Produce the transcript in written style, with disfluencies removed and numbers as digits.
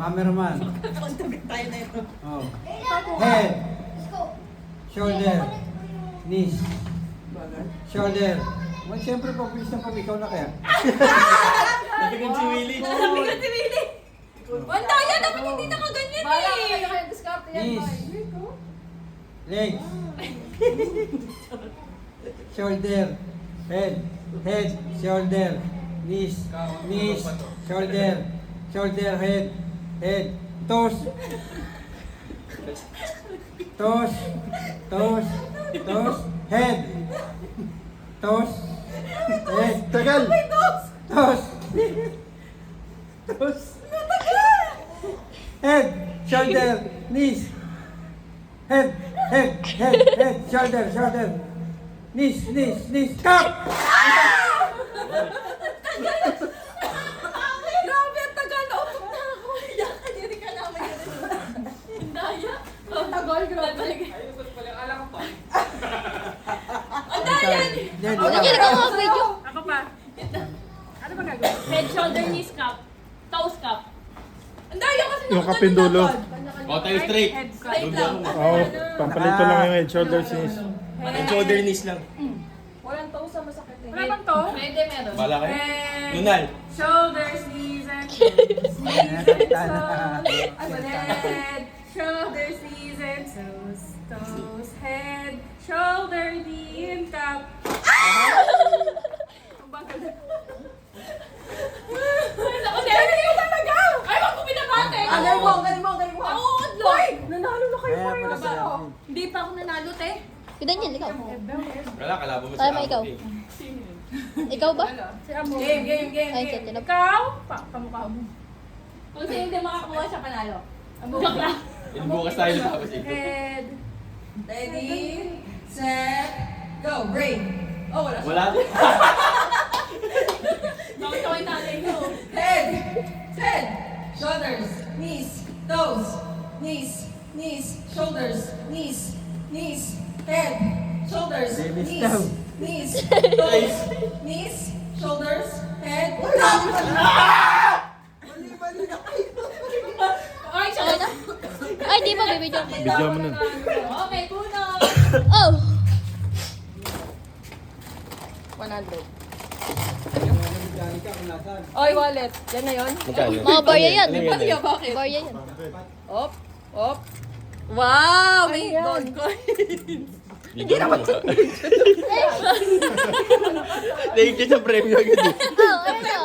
cameraman. Kontugan tayo na ito. Oh. Head. Shoulder. Knees. Shoulder. Well, siyempre, pabilis na pag ikaw na kaya. Nabigan si Willie. Nabigan si Willie. Ang daya, dapat hindi nakaganyan Bala eh. kayo kayo diskarte yan, Knees. boy. Legs. Shoulder. Head. Head. Shoulder. Knees. Knees. Shoulder. Shoulder. Head. Head. Toes. Toes. Toes. Toes. Head. Toes. Head. Tagal! Toes. Toes. Head. Shoulder. Knees. Head. Head. Head. Head. Shoulder. Shoulder. Knees. Knees. Knees. Cup! Grabe, ang tagal na utok na ako. Iyak ka, hindi ka naman yun. Ang daya. Ang tagal, grabe. Ang daya. Yan, Ano ikaw. yun? Ikaw ang video. Ako pa. Ano ba gagawin? Head, shoulder, knees, cup. Toes, cup. Ang daya kasi Yung kapindulo. O, tayo straight. Straight lang. Oo, pampalito lang yung head, shoulders, knees. Ang shoulder knees lang. Walang toe sa masakit eh. Wala bang to? Pwede, meron. Bala kayo. Head, Lunal. shoulders, knees, and toes. Knees and toes. Head, shoulders, knees, and toes. Toes, head, shoulder, knee, and cup. Ang bagal. Ako, Derek, yung talaga. Ay, wag ko binabate. Galing mo, galing mo, galing mo. Nauud lang. Hoy! Nanalo na kayo Kaya pa pala rin. sila. Hindi pa ako nanalo, te. Kita niyan, ikaw. Wala, kalaban mo Tayo si mo, ikaw. Amo, eh. Ikaw ba? Si Amo. Game, game, game, Ay, game. tinap- Ikaw? Kamukha mo. Kung sino hindi makakuha siya panalo. Amo. Joke lang. Yun, bukas tayo tapos ito. Head. Ready, set, go. Brain. Oh, wala siya. Wala. Nakakaway natin ko. Head, head, shoulders, knees, toes, knees, knees, shoulders, knees, knees, head, shoulders, Baby knees, step. knees, toes, knees, shoulders, head. Ay, siya Ano na? Ay, di ba, bibidyo? Bidyo mo nun. Okay, puno. Oh! 100. Dali ka kung nasaan. Oy, wallet. Yan na yun. Magkano? Mga barya yan. Ano yan, eh? Bakit? Barya yan. Op, op. Wow, may Ayan. gold coin. Hindi naman ito. Thank you sa premyo agad eh. Oh, ano na?